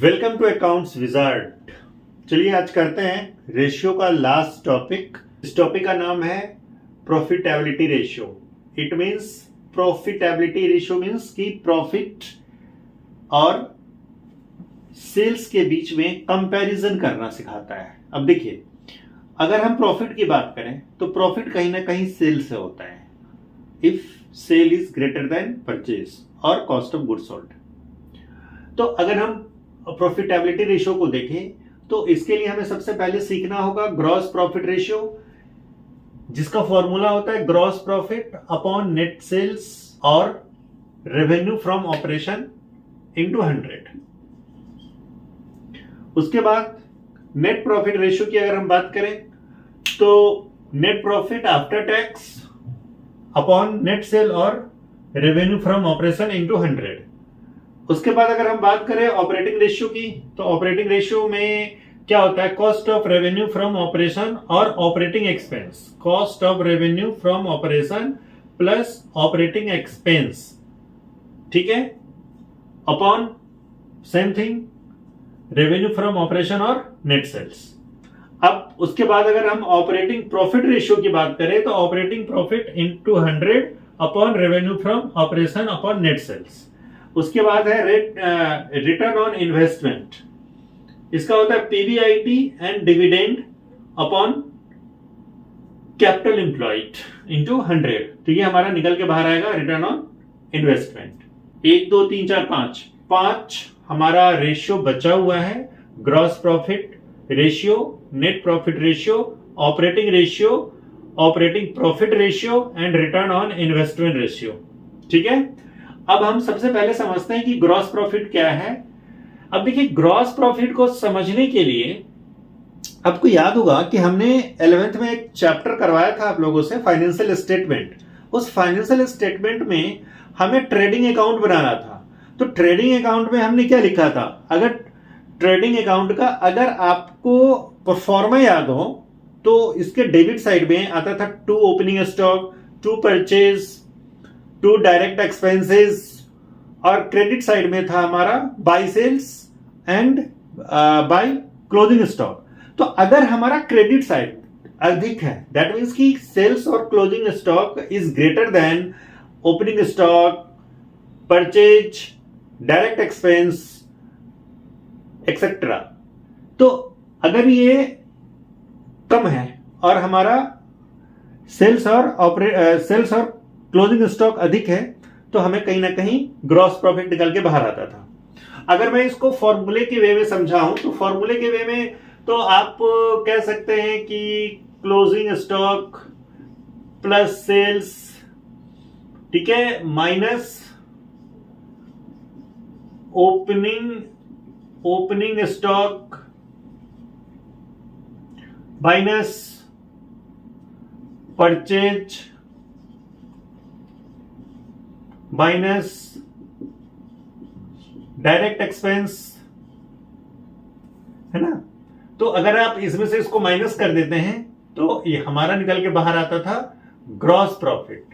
Welcome to accounts wizard. चलिए आज करते हैं रेशियो का लास्ट टॉपिक। इस टॉपिक का नाम है profitability ratio. It means profitability ratio means कि प्रॉफिट और सेल्स के बीच में कंपैरिजन करना सिखाता है। अब देखिए, अगर हम प्रॉफिट की बात करें तो प्रॉफिट कहीं ना कहीं सेल से होता है। If sale is greater than purchase और कॉस्ट ऑफ गुड्स सोल्ड। तो अगर हम प्रॉफिटेबिलिटी रेशियो को देखें तो इसके लिए हमें सबसे पहले सीखना होगा ग्रॉस प्रॉफिट रेशियो, जिसका फॉर्मूला होता है gross profit upon net sales और रेवेन्यू फ्रॉम ऑपरेशन इनटू 100। उसके बाद नेट प्रॉफिट रेशियो की अगर हम बात करें तो net profit after tax upon net cell और रेवेन्यू फ्रॉम ऑपरेशन इनटू 100। उसके बाद अगर हम बात करें ऑपरेटिंग रेशियो की तो ऑपरेटिंग रेशियो में क्या होता है, cost of revenue from operation और operating expense. Cost of revenue from operation plus operating expense, ठीक है, upon same thing revenue from operation और नेट सेल्स। अब उसके बाद अगर हम ऑपरेटिंग प्रॉफिट रेशियो की बात करें तो operating profit into 100 upon revenue from operation upon net sales. उसके बाद है रिटर्न ऑन इन्वेस्टमेंट। इसका होता है PBIT and dividend upon capital employed into 100। तो ये हमारा निकल के बाहर आएगा रिटर्न ऑन इन्वेस्टमेंट। 1 2 3 4 5 हमारा रेशियो बचा हुआ है। Gross profit ratio, net profit ratio, operating ratio, operating profit ratio and return on investment ratio. ठीक है, अब हम सबसे पहले समझते हैं कि ग्रॉस प्रॉफिट क्या है। अब देखिए, ग्रॉस प्रॉफिट को समझने के लिए आपको याद होगा कि हमने 11th में एक चैप्टर करवाया था आप लोगों से, फाइनेंशियल स्टेटमेंट। उस फाइनेंशियल स्टेटमेंट में हमें ट्रेडिंग अकाउंट बनाना था। तो ट्रेडिंग अकाउंट में हमने क्या लिखा था, अगर ट्रेडिंग अकाउंट का अगर आपको परफॉर्मा याद हो तो इसके डेबिट साइड में आता था 2 opening stock, 2 purchase, 2 direct expenses, और क्रेडिट साइड में था हमारा by sales and by closing stock. तो अगर हमारा क्रेडिट साइड अधिक है, दैट मीन्स कि सेल्स और closing stock is greater than opening stock, purchase, direct expense etcetera. तो अगर ये कम है और हमारा सेल्स और क्लोजिंग स्टॉक अधिक है तो हमें कहीं ना कहीं ग्रॉस प्रॉफिट निकल के बाहर आता था। अगर मैं इसको फॉर्मूले के वे में समझाऊं तो फॉर्मूले के वे में तो आप कह सकते हैं कि क्लोजिंग स्टॉक प्लस सेल्स, ठीक है, minus opening stock minus purchase minus direct expense, है ना। तो अगर आप इसमें से इसको माइनस कर देते हैं तो ये हमारा निकल के बाहर आता था ग्रॉस प्रॉफिट।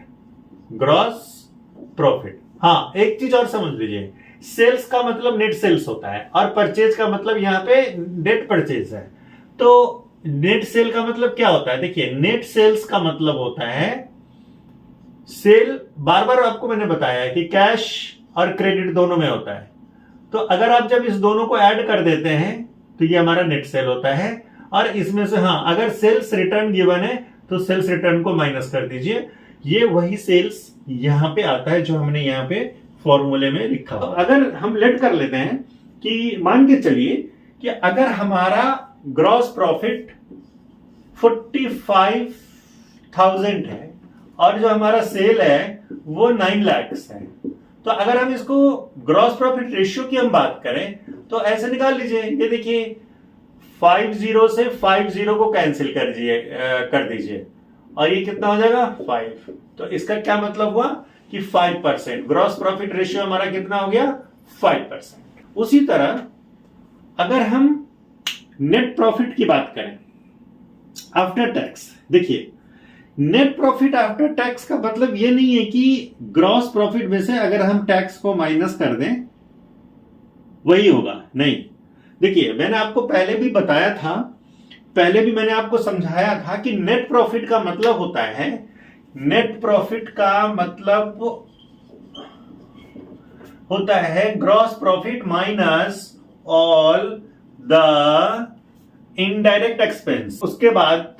हाँ, एक चीज और समझ लीजिए, सेल्स का मतलब नेट सेल्स होता है और परचेज का मतलब यहां पे नेट परचेज है। तो नेट सेल का मतलब क्या होता है, देखिए, नेट सेल्स का मतलब होता है सेल, बार बार आपको मैंने बताया है कि कैश और क्रेडिट दोनों में होता है। तो अगर आप जब इस दोनों को ऐड कर देते हैं तो ये हमारा नेट सेल होता है। और इसमें से हाँ, अगर सेल्स रिटर्न गिवन है तो सेल्स रिटर्न को माइनस कर दीजिए। ये वही सेल्स यहां पे आता है जो हमने यहां पे फॉर्मूले में लिखा। तो अगर हम लेट कर लेते हैं कि मान के चलिए कि अगर हमारा ग्रॉस प्रॉफिट 45,000 है और जो हमारा सेल है वो 9 लाख है, तो अगर हम इसको ग्रॉस प्रॉफिट रेशियो की हम बात करें तो ऐसे निकाल लीजिए। ये देखिए, 50 से 50 को कैंसिल कर दीजिए और ये कितना हो जाएगा 5। तो इसका क्या मतलब हुआ कि 5%। ग्रॉस प्रॉफिट रेशियो हमारा कितना हो गया 5%। उसी तरह अगर हम नेट प्रॉफिट की बात करें आफ्टर टैक्स, देखिए, नेट प्रॉफिट आफ्टर टैक्स का मतलब ये नहीं है कि ग्रॉस प्रॉफिट में से अगर हम टैक्स को माइनस कर दें वही होगा, नहीं। देखिए मैंने आपको पहले भी बताया था, पहले भी मैंने आपको समझाया था कि नेट प्रॉफिट का मतलब होता है, नेट प्रॉफिट का मतलब होता है gross profit minus all the indirect expense, उसके बाद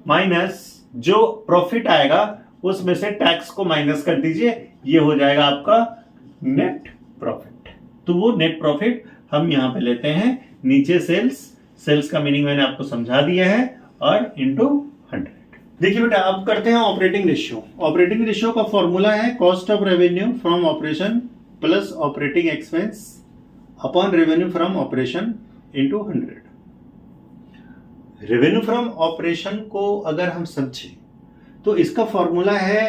माइनस जो प्रॉफिट आएगा उसमें से टैक्स को माइनस कर दीजिए, ये हो जाएगा आपका नेट प्रॉफिट। तो वो नेट प्रॉफिट हम यहां पे लेते हैं, नीचे सेल्स, सेल्स का मीनिंग मैंने आपको समझा दिया है, और इंटू 100। देखिए बेटा अब करते हैं ऑपरेटिंग रेशियो। ऑपरेटिंग रेशियो का फॉर्मूला है cost of revenue from operation plus operating expense upon revenue from operation into 100। Revenue from operation को अगर हम समझें तो इसका फॉर्मूला है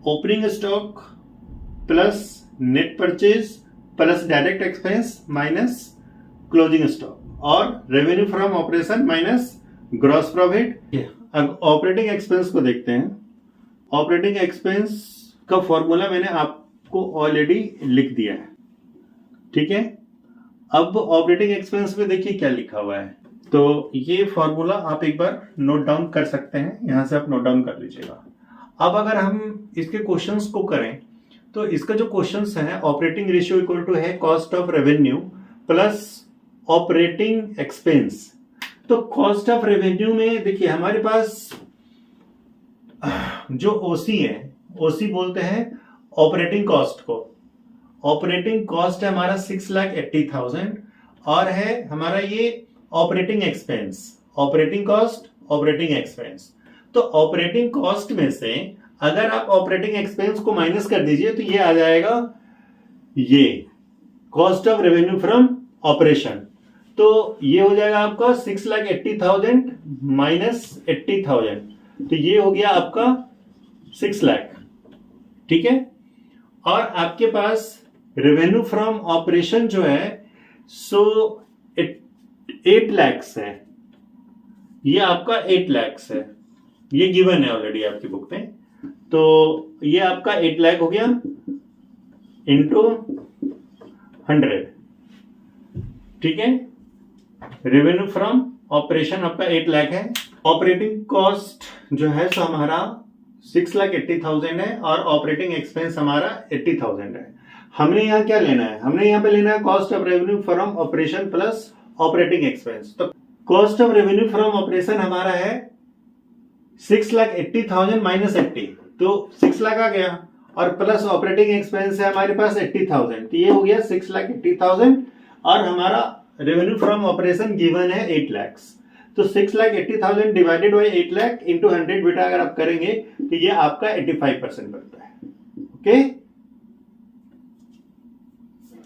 opening stock plus net purchase plus direct expense minus closing stock, और revenue from operation minus gross profit. अब operating expense को देखते हैं। ऑपरेटिंग एक्सपेंस का फॉर्मूला मैंने आपको ऑलरेडी लिख दिया है, ठीक है। अब ऑपरेटिंग एक्सपेंस में देखिए क्या लिखा हुआ है, तो ये फॉर्मूला आप एक बार नोट डाउन कर सकते हैं, यहां से आप नोट डाउन कर लीजिएगा। अब अगर हम इसके क्वेश्चंस को करें तो इसका जो क्वेश्चंस है ऑपरेटिंग रेशियो इक्वल टू है cost of revenue plus operating expense. तो कॉस्ट ऑफ रेवेन्यू में देखिए हमारे पास जो ओसी है, ओसी बोलते हैं ऑपरेटिंग कॉस्ट को। ऑपरेटिंग कॉस्ट है हमारा 6,80,000 और है हमारा ये operating expense, operating cost operating expense. तो ऑपरेटिंग कॉस्ट में से अगर आप ऑपरेटिंग एक्सपेंस को माइनस कर दीजिए तो ये आ जाएगा ये cost of revenue from operation. तो ये हो जाएगा आपका 6,80,000 माइनस 80,000, तो ये हो गया आपका 6 लाख, ठीक है। और आपके पास रेवेन्यू फ्रॉम ऑपरेशन जो है सो 8 लैक्स है, ये आपका 8 लैक्स है, ये गिवन है ऑलरेडी आपकी बुक में। तो ये आपका 8 लाख हो गया इंटू 100, ठीक है। रेवेन्यू फ्रॉम ऑपरेशन आपका 8 लाख है। ऑपरेटिंग कॉस्ट जो है सो हमारा 6,80,000 है और ऑपरेटिंग एक्सपेंस हमारा 80,000 है। हमने यहाँ क्या लेना है, हमने यहाँ पे लेना है cost of revenue from operation plus operating expense. तो cost of revenue from operation हमारा है 6,80,000 माइनस 80, तो 6 लाख आ गया, और प्लस ऑपरेटिंग एक्सपेंस है हमारे पास 80,000, तो ये हो गया 6,80,000, और हमारा रेवेन्यू फ्रॉम ऑपरेशन गिवन है 8 लैक्स। तो 6,80,000 डिवाइडेड बाई 8 लाख इंटू 100 बेटा अगर आप करेंगे तो ये आपका 85% बनता है, ओके।